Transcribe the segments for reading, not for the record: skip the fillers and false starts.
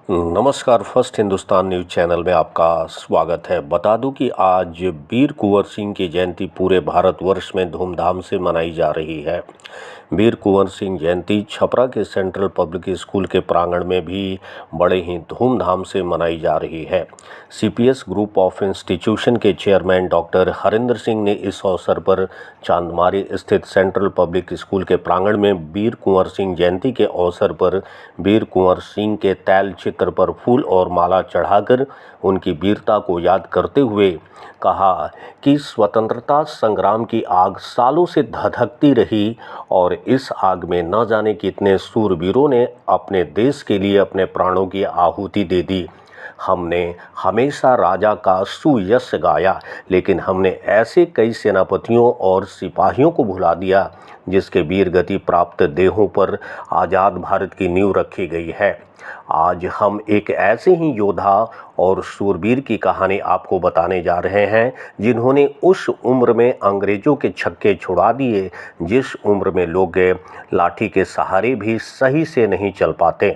नमस्कार। First Hindustan news channel में आपका स्वागत है। बता दूं कि आज वीर कुंवर सिंह की जयंती पूरे भारतवर्ष में धूमधाम से मनाई जा रही है। वीर कुंवर सिंह जयंती छपरा के सेंट्रल पब्लिक स्कूल के प्रांगण में भी बड़े ही धूमधाम से मनाई जा रही है। सीपीएस ग्रुप ऑफ इंस्टीट्यूशन के चेयरमैन डॉक्टर हरिंदर सिंह ने इस अवसर पर चांदमारी स्थित सेंट्रल पब्लिक स्कूल के प्रांगण में वीर कुंवर सिंह जयंती के अवसर पर वीर कुंवर सिंह के तैल चित्र पर फूल और माला चढ़ाकर उनकी वीरता को याद करते हुए कहा कि स्वतंत्रता संग्राम की आग सालों से धधकती रही और इस आग में न जाने कितने शूरवीरों ने अपने देश के लिए अपने प्राणों की आहुति दे दी। हमने हमेशा राजा का सुयश गाया, लेकिन हमने ऐसे कई सेनापतियों और सिपाहियों को भुला दिया जिसके वीर गति प्राप्त देहों पर आज़ाद भारत की नींव रखी गई है। आज हम एक ऐसे ही योद्धा और शूरवीर की कहानी आपको बताने जा रहे हैं जिन्होंने उस उम्र में अंग्रेजों के छक्के छुड़ा दिए जिस उम्र में लोग लाठी के सहारे भी सही से नहीं चल पाते।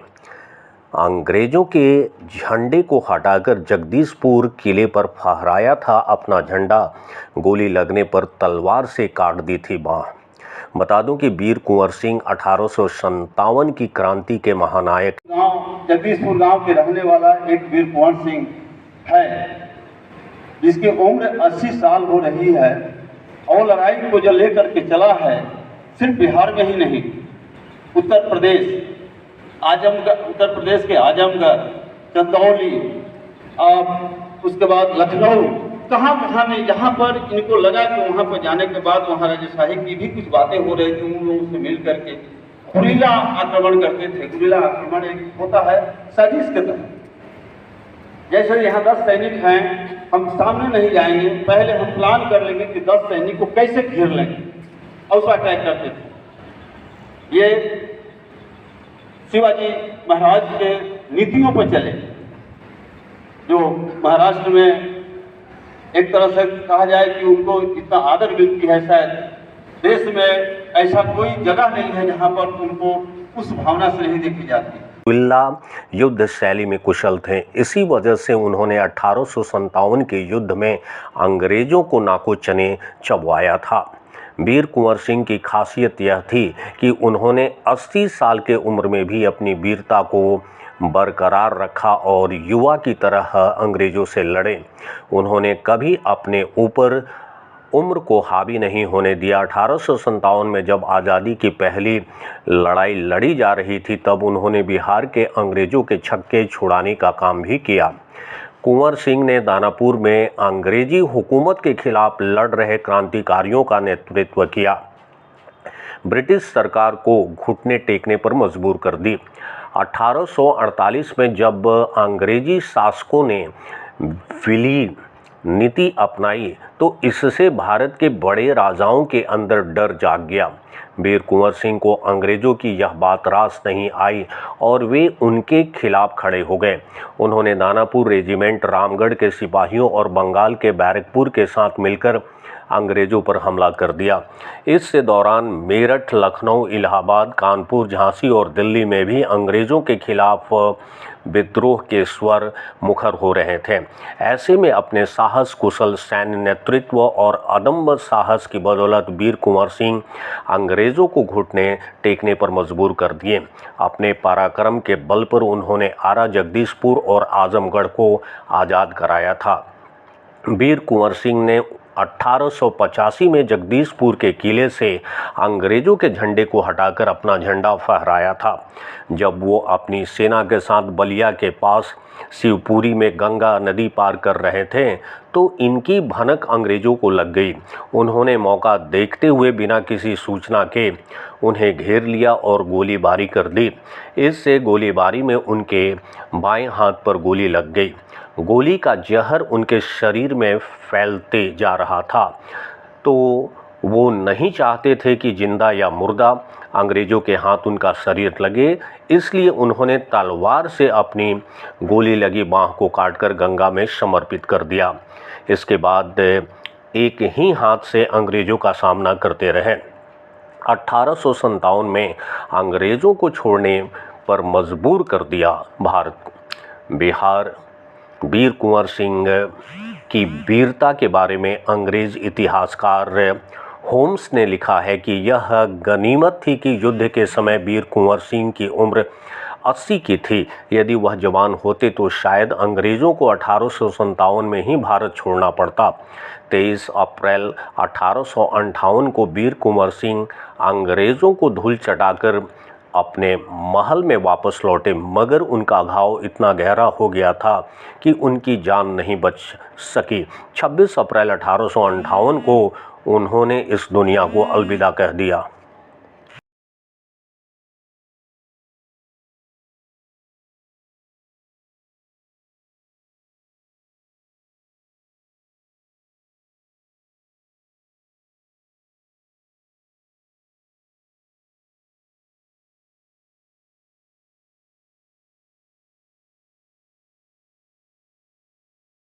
अंग्रेजों के झंडे को हटाकर जगदीशपुर किले पर फहराया था अपना झंडा, गोली लगने पर तलवार से काट दी थी बाँह। बता दूं कि वीर कुंवर सिंह 1857 की क्रांति के महानायक जगदीशपुर गांव के रहने वाला एक वीर कुंवर सिंह है जिसकी उम्र 80 साल हो रही है और लड़ाई को जो लेकर के चला है सिर्फ बिहार में ही नहीं, उत्तर प्रदेश के आजमगढ़, चंदौली, उसके बाद लखनऊ, कहाँ में जहाँ पर इनको लगा कि वहाँ पर जाने के बाद वहाँ राजेशाही की भी कुछ बातें हो रही थी, उन लोगों से मिल करके गुरिल्ला आक्रमण करते थे। गुरिल्ला आक्रमण एक होता है साजिश के तहत, जैसे यहाँ 10 सैनिक हैं, हम सामने नहीं जाएंगे, पहले हम प्लान कर लेंगे कि 10 सैनिक को कैसे घेर लेंगे और उसका अटैक करते थे। ये शिवाजी महाराज के नीतियों पर चले, जो महाराष्ट्र में एक तरह से कहा जाए कि उनको इतना आदर मिलती है, शायद देश में ऐसा कोई जगह नहीं है जहां पर उनको उस भावना से नहीं देखी जाती। गुरिल्ला युद्ध शैली में कुशल थे, इसी वजह से उन्होंने 1857 के युद्ध में अंग्रेजों को नाको चने चबवाया था। वीर कुंवर सिंह की खासियत यह थी कि उन्होंने 80 साल के उम्र में भी अपनी वीरता को बरकरार रखा और युवा की तरह अंग्रेजों से लड़े। उन्होंने कभी अपने ऊपर उम्र को हावी नहीं होने दिया। 1857 में जब आज़ादी की पहली लड़ाई लड़ी जा रही थी तब उन्होंने बिहार के अंग्रेजों के छक्के छुड़ाने का काम भी किया। कुंवर सिंह ने दानापुर में अंग्रेजी हुकूमत के खिलाफ लड़ रहे क्रांतिकारियों का नेतृत्व किया, ब्रिटिश सरकार को घुटने टेकने पर मजबूर कर दी। 1848 में जब अंग्रेजी शासकों ने विलीन नीति अपनाई तो इससे भारत के बड़े राजाओं के अंदर डर जाग गया। वीर कुंवर सिंह को अंग्रेजों की यह बात रास नहीं आई और वे उनके खिलाफ खड़े हो गए। उन्होंने दानापुर रेजिमेंट, रामगढ़ के सिपाहियों और बंगाल के बैरकपुर के साथ मिलकर अंग्रेजों पर हमला कर दिया। इस दौरान मेरठ, लखनऊ, इलाहाबाद, कानपुर, झांसी और दिल्ली में भी अंग्रेजों के खिलाफ विद्रोह के स्वर मुखर हो रहे थे। ऐसे में अपने साहस, कुशल सैन्य नेतृत्व और अदम्य साहस की बदौलत वीर कुंवर सिंह अंग्रेजों को घुटने टेकने पर मजबूर कर दिए। अपने पराक्रम के बल पर उन्होंने आरा, जगदीशपुर और आजमगढ़ को आज़ाद कराया था। वीर कुंवर सिंह ने 1885 में जगदीशपुर के किले से अंग्रेजों के झंडे को हटाकर अपना झंडा फहराया था। जब वो अपनी सेना के साथ बलिया के पास शिवपुरी में गंगा नदी पार कर रहे थे तो इनकी भनक अंग्रेजों को लग गई। उन्होंने मौका देखते हुए बिना किसी सूचना के उन्हें घेर लिया और गोलीबारी कर दी। इससे गोलीबारी में उनके बाएं हाथ पर गोली लग गई। गोली का जहर उनके शरीर में फैलते जा रहा था, तो वो नहीं चाहते थे कि जिंदा या मुर्दा अंग्रेजों के हाथ उनका शरीर लगे, इसलिए उन्होंने तलवार से अपनी गोली लगी बाँह को काटकर गंगा में समर्पित कर दिया। इसके बाद एक ही हाथ से अंग्रेजों का सामना करते रहे। 1857 में अंग्रेजों को छोड़ने पर मजबूर कर दिया भारत। बिहार वीर कुंवर सिंह की वीरता के बारे में अंग्रेज इतिहासकार होम्स ने लिखा है कि यह गनीमत थी कि युद्ध के समय वीर कुंवर सिंह की उम्र 80 की थी। यदि वह जवान होते तो शायद अंग्रेज़ों को 1857 में ही भारत छोड़ना पड़ता। 23 अप्रैल 1858 को वीर कुंवर सिंह अंग्रेज़ों को धूल चटाकर अपने महल में वापस लौटे, मगर उनका घाव इतना गहरा हो गया था कि उनकी जान नहीं बच सकी। 26 अप्रैल 1858 को उन्होंने इस दुनिया को अलविदा कह दिया।